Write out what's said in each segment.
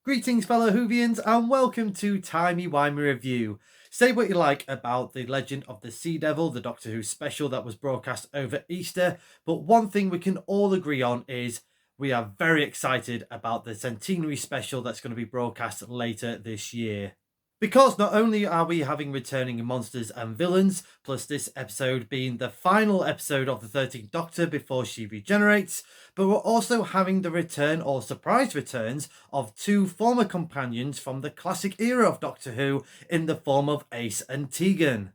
Greetings fellow Whovians and welcome to Timey Wimey Review. Say what you like about the Legend of the Sea Devil, the Doctor Who special that was broadcast over Easter, but one thing we can all agree on is we are very excited about the centenary special that's going to be broadcast later this year. Because not only are we having returning monsters and villains, plus this episode being the final episode of the 13th Doctor before she regenerates, but we're also having the return or surprise returns of two former companions from the classic era of Doctor Who in the form of Ace and Tegan.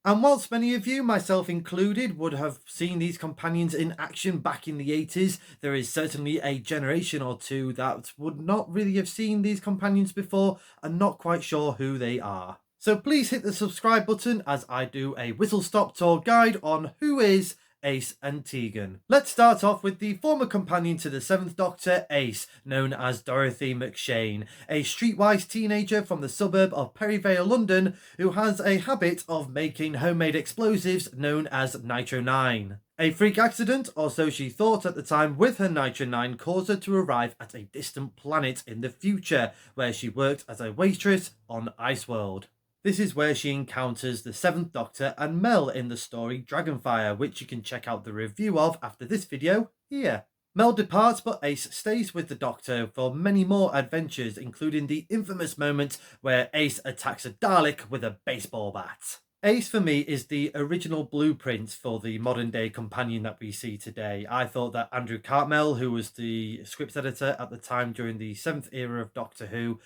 And whilst many of you, myself included, would have seen these companions in action back in the 80s, there is certainly a generation or two that would not really have seen these companions before and not quite sure who they are. So please hit the subscribe button as I do a whistle-stop tour guide on who is Ace and Tegan. Let's start off with the former companion to the 7th Doctor, Ace, known as Dorothy McShane, a streetwise teenager from the suburb of Perivale, London, who has a habit of making homemade explosives known as Nitro 9. A freak accident, or so she thought at the time, with her Nitro 9 caused her to arrive at a distant planet in the future, where she worked as a waitress on Iceworld. This is where she encounters the 7th Doctor and Mel in the story Dragonfire, which you can check out the review of after this video here. Mel departs, but Ace stays with the Doctor for many more adventures, including the infamous moment where Ace attacks a Dalek with a baseball bat. Ace, for me, is the original blueprint for the modern day companion that we see today. I thought that Andrew Cartmel, who was the script editor at the time during the 7th era of Doctor Who,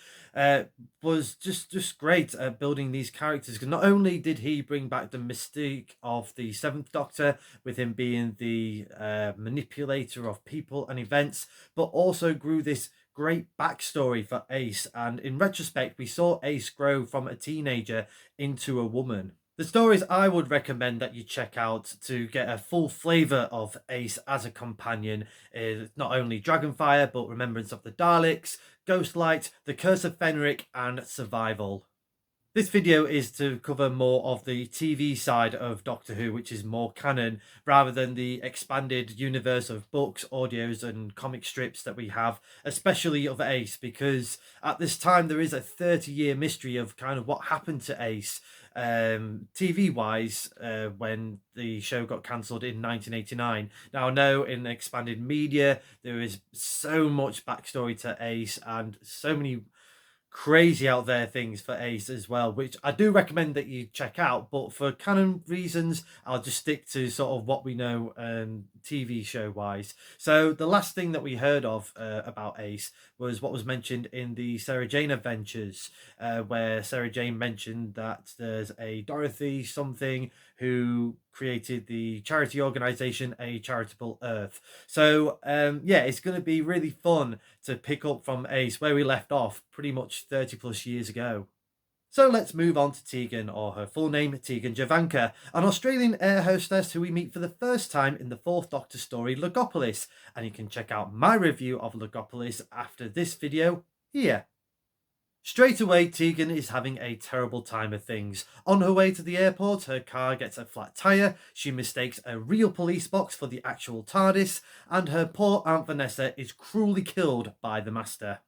was just great at building these characters. Because not only did he bring back the mystique of the 7th Doctor, with him being the manipulator of people and events, but also grew this great backstory for Ace. And in retrospect, we saw Ace grow from a teenager into a woman. The stories I would recommend that you check out to get a full flavour of Ace as a companion is not only Dragonfire, but Remembrance of the Daleks, Ghostlight, The Curse of Fenric, and Survival. This video is to cover more of the TV side of Doctor Who, which is more canon, rather than the expanded universe of books, audios and comic strips that we have, especially of Ace, because at this time there is a 30-year mystery of kind of what happened to Ace TV-wise when the show got cancelled in 1989. Now, I know in expanded media there is so much backstory to Ace and so many crazy out there things for Ace as well, which I do recommend that you check out, but for canon reasons I'll just stick to sort of what we know TV show wise. So the last thing that we heard of about Ace was what was mentioned in the Sarah Jane Adventures, where Sarah Jane mentioned that there's a Dorothy something who created the charity organization A Charitable Earth. So yeah, it's going to be really fun to pick up from Ace where we left off pretty much 30 plus years ago. So let's move on to Tegan, or her full name, Tegan Jovanka, an Australian air hostess who we meet for the first time in the 4th Doctor story Logopolis, and you can check out my review of Logopolis after this video here. Straight away, Tegan is having a terrible time of things. On her way to the airport, her car gets a flat tyre, she mistakes a real police box for the actual TARDIS, and her poor Aunt Vanessa is cruelly killed by the Master.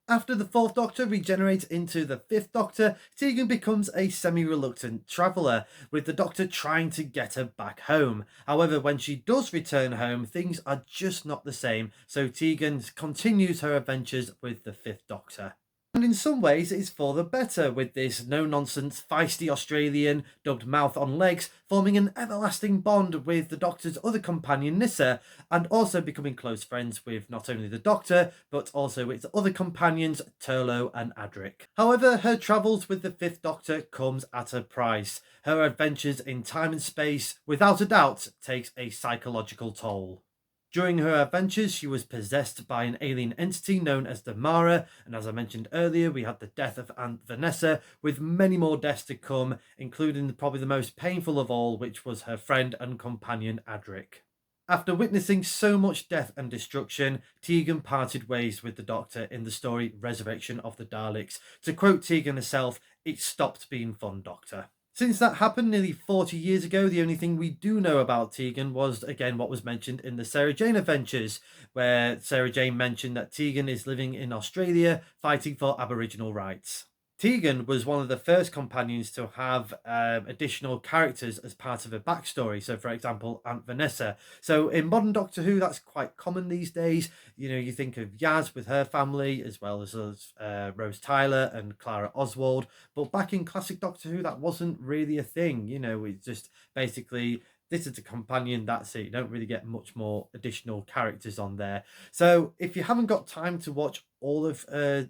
After the 4th Doctor regenerates into the 5th Doctor, Tegan becomes a semi-reluctant traveller, with the Doctor trying to get her back home. However, when she does return home, things are just not the same, so Tegan continues her adventures with the 5th Doctor. And in some ways it's for the better, with this no-nonsense feisty Australian, dubbed Mouth on Legs, forming an everlasting bond with the Doctor's other companion Nyssa, and also becoming close friends with not only the Doctor, but also its other companions Turlough and Adric. However, her travels with the 5th Doctor comes at a price. Her adventures in time and space, without a doubt, takes a psychological toll. During her adventures, she was possessed by an alien entity known as the Mara, and as I mentioned earlier, we had the death of Aunt Vanessa, with many more deaths to come, including probably the most painful of all, which was her friend and companion Adric. After witnessing so much death and destruction, Tegan parted ways with the Doctor in the story Resurrection of the Daleks. To quote Tegan herself, "It stopped being fun, Doctor." Since that happened nearly 40 years ago, the only thing we do know about Tegan was, again, what was mentioned in the Sarah Jane Adventures, where Sarah Jane mentioned that Tegan is living in Australia fighting for Aboriginal rights. Tegan was one of the first companions to have additional characters as part of a backstory. So, for example, Aunt Vanessa. So, in modern Doctor Who, that's quite common these days. You know, you think of Yaz with her family, as well as Rose Tyler and Clara Oswald. But back in classic Doctor Who, that wasn't really a thing. You know, it's just basically this is a companion, that's it. You don't really get much more additional characters on there. So if you haven't got time to watch all of the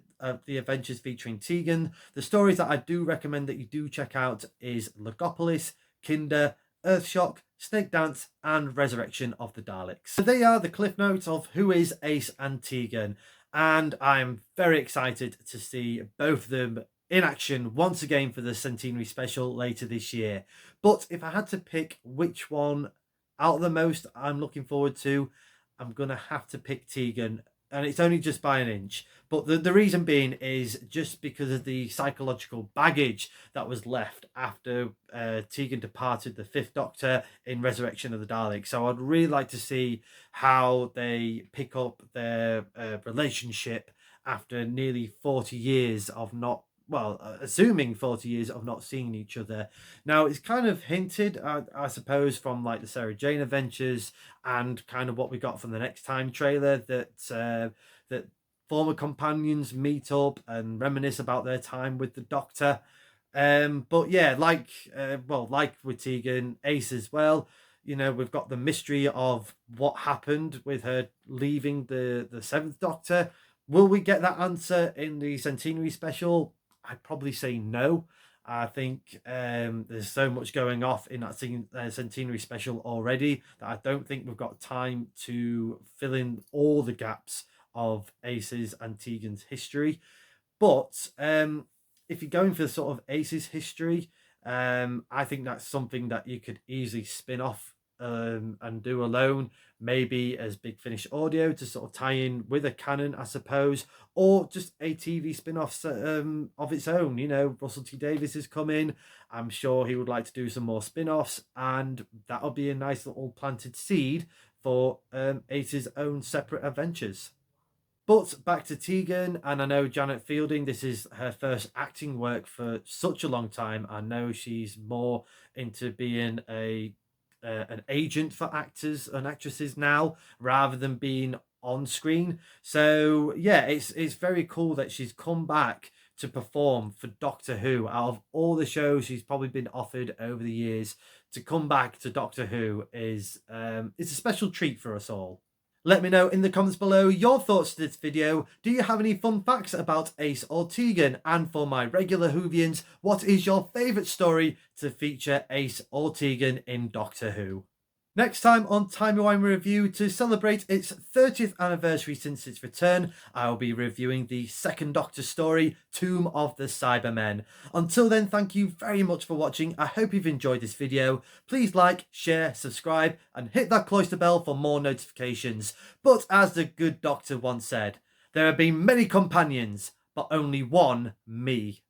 adventures featuring Tegan, the stories that I do recommend that you do check out is Logopolis, Kinder, Earthshock, Snake Dance, and Resurrection of the Daleks. So they are the cliff notes of Who is Ace and Tegan, and I'm very excited to see both of them in action once again for the centenary special later this year. But if I had to pick which one out of the most I'm looking forward to, I'm gonna have to pick Tegan, and it's only just by an inch. But the reason being is just because of the psychological baggage that was left after Tegan departed the Fifth Doctor in Resurrection of the Daleks. So I'd really like to see how they pick up their relationship after nearly 40 years of not, well, assuming 40 years of not seeing each other. Now, it's kind of hinted, I suppose, from like the Sarah Jane Adventures and kind of what we got from the Next Time trailer, that former companions meet up and reminisce about their time with the Doctor. But yeah, like with Tegan, Ace as well. You know, we've got the mystery of what happened with her leaving the Seventh Doctor. Will we get that answer in the centenary special? I'd probably say no. I think there's so much going off in that centenary special already that I don't think we've got time to fill in all the gaps of Ace's and Tegan's history. But if you're going for the sort of Ace's history, I think that's something that you could easily spin off and do alone, maybe as Big Finish Audio to sort of tie in with a canon, I suppose, or just a TV spin-off of its own. You know, Russell T Davies has come in. I'm sure he would like to do some more spin-offs, and that'll be a nice little planted seed for Ace's own separate adventures. But back to Tegan, and I know Janet Fielding, this is her first acting work for such a long time. I know she's more into being an agent for actors and actresses now rather than being on screen. So yeah, it's very cool that she's come back to perform for Doctor Who. Out of all the shows she's probably been offered over the years, to come back to Doctor Who is it's a special treat for us all. Let me know in the comments below your thoughts to this video. Do you have any fun facts about Ace or Tegan? And for my regular Whovians, what is your favourite story to feature Ace or Tegan in Doctor Who? Next time on Timey Wimey Review, to celebrate its 30th anniversary since its return, I will be reviewing the second Doctor story, Tomb of the Cybermen. Until then, thank you very much for watching. I hope you've enjoyed this video. Please like, share, subscribe, and hit that cloister bell for more notifications. But as the good Doctor once said, there have been many companions, but only one me.